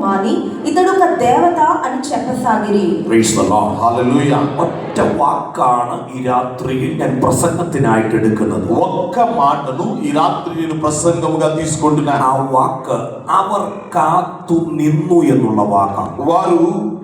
మాని ఇతడు ఒక దేవత అని చెప్పసాగిరి. Praise the Lord. Hallelujah. ഒറ്റ വാക്കാണ് ഈ രാത്രിയിൽ ഞാൻ പ്രസംഗത്തിനായിട്ട് എടുക്കുന്നത്. ఒక్క మాటను ఈ రాత్రి నేను ప్రసంగముగా తీసుకుంటున్నాను. ആ വാക്ക് അവർ കാത്തു నిన్ను എന്നുള്ള വാക്കാണ്. వారు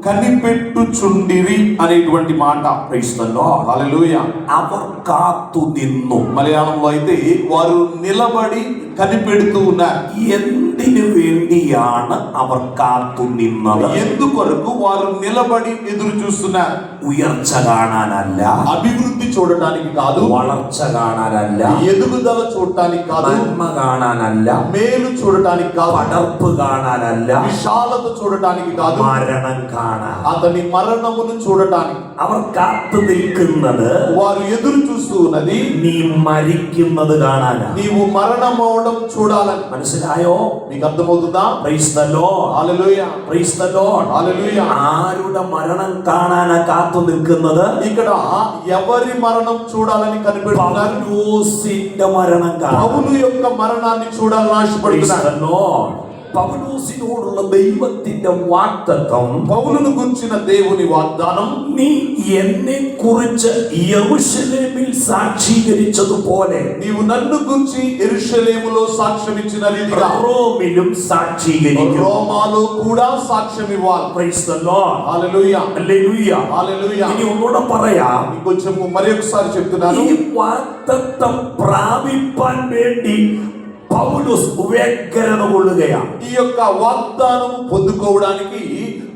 కనిపెట్టుచుండిరి అనేటువంటి మాట. Praise the Lord. హల్లెలూయా. അവർ కాത്തു నిన్ను. మలయాళంలో అయితే వారు నిలబడి కనిపెడుతూ ఉన్నారు. എന്തിനു വേണ്ടിയാണ് അവർ കാത്തു నిന്നത്? ఎందుకొరకు వారు నిలబడి ఎదురు చూస్తున్నారు? ഉയർച്ച കാണാനല്ല, అభివృద్ధి చూడటానికి కాదు, വളർച്ച കാണാനല്ല, ఎదుగుదల చూడటానికి కాదు, നന്മ കാണാനല്ല, మేలు చూడటానికి కాదు, പടർപ്പ് കാണാനല്ല, విశాలత చూడటానికి కాదు, മരണം കാണാൻ. అతని మరణమును చూడటానికి അവർ കാത്തു നിൽക്കുന്നത് వారు ఎదురు చూస్తూ ఉన్నది നീ മരിക്കുന്നത് കാണാനാ. నీవు మరణమవడం చూడాలని. മനസ്സിലായോ? మీకు అర్థమవుతుందా? Praise the Lord. Hallelujah. Praise the Lord. హల్లెలూయా. ആരുടെ മരണം കാണാനാ കാത്തു നിൽക്കുന്നത്? ఇక్కడ ఎవరి మరణం చూడాలని కనిపెడుతున్నారు? പൗലോസിന്റെ മരണം കാണാൻ. పౌలు యొక్క మరణాన్ని చూడాలని Praise ఆశపడుతున్నారు. the Lord. പൗലോസിനോടുള്ള ദൈവത്തിന്റെ വാഗ്ദത്തം, పౌలును గురించిన దేవుని వాగ్దానం, നീ എന്നെ കുറിച്ച് യെരൂശലേമിൽ സാക്ഷീകരിച്ചതുപോലെ నీవు నన్ను గురించి యెరూషలేములో సాక్ష్యం ఇచ్చిన రీతిగా റോമിലും സാക്ഷീകരിക്കും. రోమాలో కూడా సాక్ష్యం ఇవ్వాలి. Praise the Lord. Hallelujah. Hallelujah. హల్లెలూయా. ഇനി ഒന്നുകൂടെ പറയാം. ఇంకొంచెం మరొకసారి చెప్తున్నాను. ഈ വാഗ്ദത്തം പ്രാപിപ്പാൻ വേണ്ടി പൗലോസ് വ്യഗ്രത കൊള്ളുകയാണ്. ఈ యొక్క వాగ్దానం పొందుకోవడానికి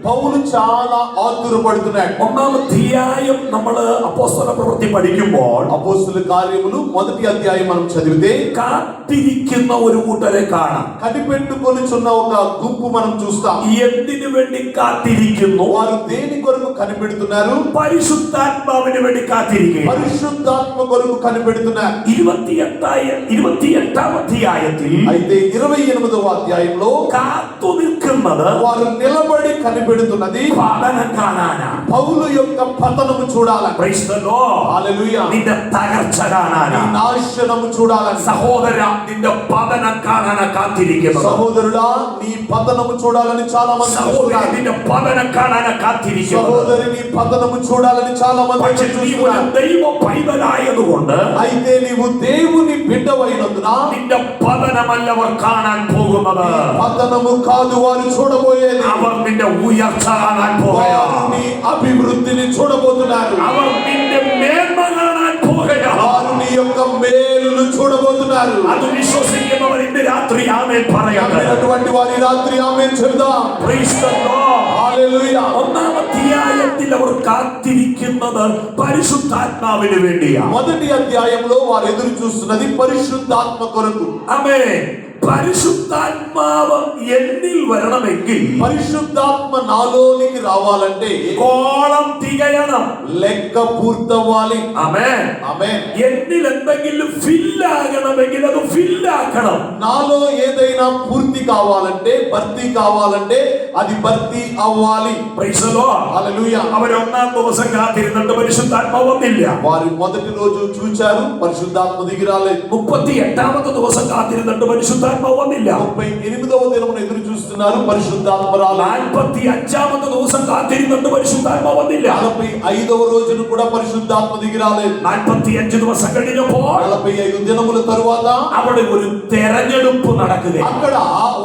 పౌలు చాలా ఆతురపడుతున్నాడు. ഒന്നാം അധ്യായം നമ്മൾ അപ്പോസ്തല പ്രവൃത്തി പഠിക്കുമ്പോൾ అపోస్తలుల కార్యములు మొదటి అధ్యాయం మనం చదివితే കാത്തിരിക്കുന്ന ഒരു കൂട്ടരെ കാണാം. కనిపెట్టుకొనిచున్న ఒక గుంపు మనం చూస్తాం. എന്തിനു വേണ്ടി കാത്തിരിക്കുന്നു? వారు దేని కొరకు కనిపెడుతున్నారు? പരിശുദ്ധാത്മാവിന് വേണ്ടി കാത്തിരിക്കുക. పరిశుద్ధాత్మ కొరకు కనిపెడుతున్నారు. 28ാം അധ്യായത്തിൽ అయితే 28వ అధ్యాయంలో കാത്തു നിൽക്കുന്നത് వారు నిలబడి కనిపెడుతున్నది പതനം കാണാനാ. పౌలు యొక్క పతనము చూడాలని. Praise the Lord. హల్లెలూయా. നിന്റെ തകർച്ച കാണാനാ. నీ నాశనము చూడాలని. സഹോദര, നിന്റെ പതനം കാണാനാ കാത്തിരിക്കുന്നത്. సహోదరుడా, నీ పతనము చూడాలని చాలా మంది സഹോദരി, చూస్తున్నారు. നിന്റെ പതനം കാണാനാ കാത്തിരിക്കുന്നത്. సహోదరి, నీ పతనము చూడాలని చాలా మంది പക്ഷേ നീ ഒരു చూస్తున్నారు. ദൈവ പൈതലായതുകൊണ്ട് అయితే నీవు దేవుని బిడ్డవైనందున നിന്റെ പതനമല്ലവർ കാണാൻ പോകുന്നത്. పతనము కాదు వారు చూడబోయేది. അവർ നിന്റെ ഉയർച്ച കാണാൻ వారు പോകുകയാണ്. నీ అభివృద్ధిని చూడబోతున్నారు. അവർ നിന്റെ മേന്മ കാണാൻ പോകുകയാണ്. వారు నీ యొక్క మేలును చూడబోతున్నారు. അത് വിശ്വസിക്കുന്നവർ ഇന്ന് രാത്രി ആമേൻ പറയട്ടെ. అటువంటి వారి రాత్రి ఆమేన్ చెబుదాం. Praise the Lord. హల్లెలూయా. ഒന്നാം അധ്യായത്തിൽ അവർ കാത്തിരിക്കുന്നത് പരിശുദ്ധാത്മാവിന് വേണ്ടിയാണ്. మొదటి అధ్యాయంలో వారు ఎదురు చూస్తున్నది పరిశుద్ధాత్మ కొరకు. ആമേൻ. പരിശുദ്ധാത്മാവ് എന്നിൽ വരണമെങ്കിൽ పరిశుద్ధాత్మ నాలోనికి రావాలంటే കോളം തികയണം. లెక్క పూర్తవ్వాలి. ആമേൻ. ఆమేన్. എന്നിൽ എന്തെങ്കിലും ഫില്ലാകണമെങ്കിൽ അത് ഫില്ലാക്കണം. నాలో ఏదైనా పూర్తి కావాలంటే, భర్తీ కావాలంటే అది భర్తీ అవ్వాలి. Praise the Lord. హల్లెలూయా. അവർ ഒന്നാം ദിവസം കാത്തിരുന്നിട്ട് പരിശുദ്ധാത്മാവ് വന്നില്ല. వారు మొదటి రోజు చూచారు, పరిశుద్ధాత్మ దిగి రాలేదు. 38ാമത്തെ ദിവസം കാത്തിരുന്നിട്ട് പരിശുദ്ധാത്മാവ് വന്നില്ല. 38వ దినమున ఎదురు చూస్తున్నారు, పరిశుద్ధాత్మ రాలేదు. 45ാമത്തെ ദിവസം കാത്തിരുന്നിട്ട് പരിശുദ്ധാത്മാവ് വന്നില്ല. 45వ రోజున కూడా పరిశుద్ధాత్మ దిగి రాలేదు. 45 ദിവസം കഴിഞ്ഞപ്പോൾ 45 దినముల తరువాత അവിടെ ഒരു തെരഞ്ഞെടുപ്പ് നടക്കുകയാണ്. అక్కడ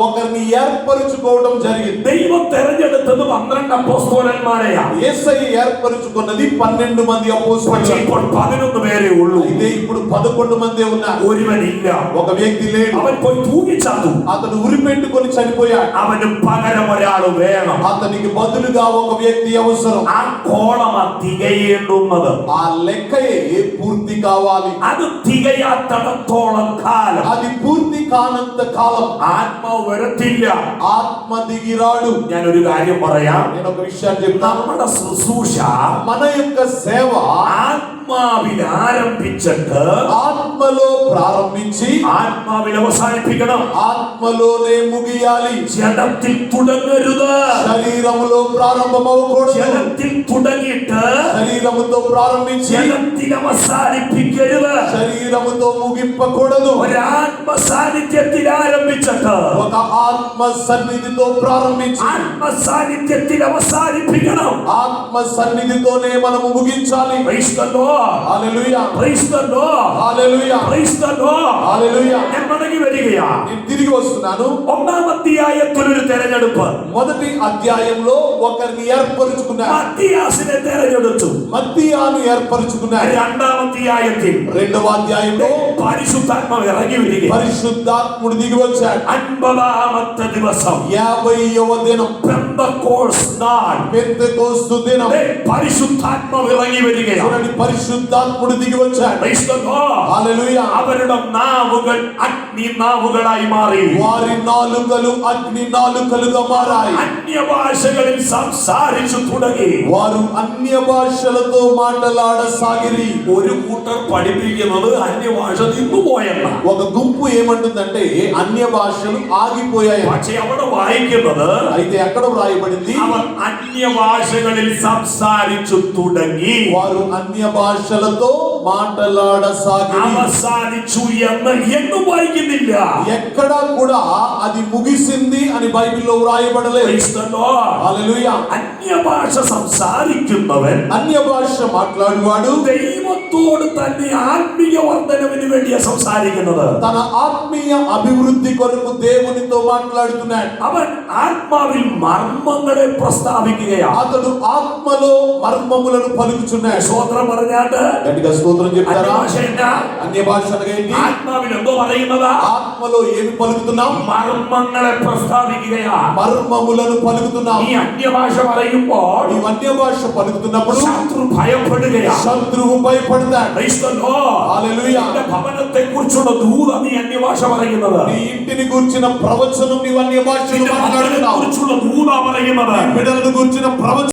ఒకరిని ఏర్పరచుకోవడం జరిగింది. ദൈവം തെരഞ്ഞെടുത്തത് 12 അപ്പോസ്തലന്മാരെയാണ്. యేసయ్య ఏర్పరచుకున్నది 12 మంది പക്ഷേ అపోస్తలులు. ഇപ്പോൾ 11 പേരേ ഉള്ളൂ. అయితే ఇప్పుడు 11 మందే ఉన్నారు. ഒരുവനില്ല. ఒక వ్యక్తి లేడు. അവൻ പോയി തൂങ്ങിച്ചാത്തു. అతను ఉరిపెట్టుకొని చనిపోయాడు. അവന് പകരം ഒരാൾ വേണം. అతనికి బదులుగా ఒక వ్యక్తి అవసరం. ആ കോളം തികയേണ്ടുന്നത്. ఆ లెక్కయే పూర్తి కావాలి. അത് തികയാത്തടത്തോളം കാലം అది పూర్తి కానంత కాలం ആത്മാവ് വരത്തില്ല. ఆత్మ దిగిరాడు. ഞാനൊരു കാര്യം പറയാം. నేను ఒక విషయాన్ని చెప్తాను. നമ്മുടെ ശുശ്രൂഷ మన యొక్క సేవ ആത്മാവിൽ ആരംഭിച്ചിട്ട് ఆత్మలో ప్రారంభించి ആത്മാവിൽ അവസാനിപ്പിക്കണം. ఆత్మలోనే ముగియాలి. ജഡത്തിൽ തുടങ്ങരുത്. శరీర శరీరములో ప్రారంభమవకూడదు. ജലത്തിൽ തുടങ്ങിയിട്ട് శరీరముతో ప్రారంభించి ജലത്തിൽ അവസാനിപ്പിക്കരുത്. శరీరముతో ముగింపకూడదు. ഒരാത്മ സാന്നിധ്യത്തിൽ ആരംഭിച്ചിട്ട് ఒక ఆత్మ సన్నిధితో ప్రారంభించి ആത്മ സാന്നിധ്യത്തിൽ അവസാനിപ്പിക്കണം. ఆత్మ సన్నిధితోనే మనము ముగించాలి. Praise the Lord. Hallelujah, Praise the Lord. Hallelujah, Praise the Lord. హల్లెలూయా. ഞാൻ മടങ്ങി വരികയാ. నేను తిరిగి వస్తున్నాను. ഒന്നാം അധ്യായത്തിൽ ഒരു തെരഞ്ഞെടുപ്പ്. మొదటి అధ్యాయంలో ఒకరిని ఏర్పరుచుకున్నారు. മത്തിയാസിനെ തെരഞ്ഞെടുത്തു. మత్తీయాను ఏర్పరుచుకున్నారు. രണ്ടാം അധ്യായത്തിൽ రెండవ అధ్యాయంలో പരിശുദ്ധാത്മാവ് ഇറങ്ങി വരിക. పరిశుద్ధాత్ముడు దిగి వచ్చాడు. 50ാമത്തെ ദിവസം 50వ దినం പെന്തക്കോസ്ത് നാൾ. పెంతెకోస్తు దినం. പരിശുദ്ധാത്മാവ് ഇറങ്ങി വരികയാണ്. చూడండి, పరిశుద్ధాత్ముడు దిగి వచ్చాడు. Praise the Lord. హల్లెలూయా. അവരുടെ നാവുകൾ അഗ്നി നാവുകളായി മാറി. వారి నాలుకలు అగ్ని నాలుకలుగా మారాయి. അന്യഭാഷകളിൽ സംസാരിച്ചു തുടങ്ങി. వారు అన్య భాషలతో మాట్లాడసాగిరి. ഒരു കൂട്ടർ പഠിപ്പിക്കുന്നത് അന്യഭാഷ നിന്നുപോയെന്ന. ఒక గుంపు ఏమంటుందంటే అన్య భాషలు ఆగిపోయాయి. പക്ഷെ അവിടെ വായിക്കുന്നത് అయితే ఎక్కడ వ్రాయబడింది? അവർ അന്യഭാഷകളിൽ സംസാരിച്ചു തുടങ്ങി. వారు అన్య భాషలతో మాట్లాడసాగిరి. അവസാനിച്ചു എന്ന് എങ്ങും വായിക്കുന്നില്ല. ఎక్కడా కూడా అది ముగిసింది అని బైబిల్లో వ్రాయబడలేదు. Praise the Lord. హల్లెలూయా. അന്യഭാഷ സംസാരിക്കുന്നവൻ అన్య భాష మాట్లాడువాడు ദൈവത്തോട് തന്നെ ആത്മീയ വർധനവിന് വേണ്ടിയാ സംസാരിക്കുന്നത്. తన ఆత్మీయ అభివృద్ధి కొరకు దేవునితో మాట్లాడుతున్నాడు. അവൻ ആത്മാവിൽ മർമ്മങ്ങളെ പ്രസ്താവിക്കുകയാണ്. అతడు ఆత్మలో మర్మములను పలుకుచున్నాడు. സ്വോത്രം പറഞ്ഞാട്ട് గట్టిగా స్తోత్రం చెప్తారా? അന്യഭാഷ എന്താ? అన్య భాష అనగా ఏంటి? ആത്മാവിൽ എന്തോ പറയുന്നതാ? ఆత్మలో ఏమి పలుకుతున్నాం? മർമ്മങ്ങളെ പ്രസ്താവിക്കുകയാ. మర్మములను పలుకుతున్నాం. ഈ അന്യഭാഷ പറയുമ്പോൾ ఈ అన్య భాష పలుకుతున్నప్పుడు ശത്രു ഭയപ്പെടുകയാ. శత్రువు భయపడతాడు. Praise the Lord. హల్లెలూయా. നിന്റെ ഭവനത്തെ കുറിച്ചുള്ള ദൂതം നീ അന്യഭാഷ പറയുന്നത്. నీ ఇంటిని గురించిన ప్రవచనం నీవు అన్య భాషలో നിന്റെ മക്കളെ మాట్లాడుతున్నావు. കുറിച്ചുള്ള ദൂത പറയുന്നത്. బిడ్డలను గురించిన ప్రవచనం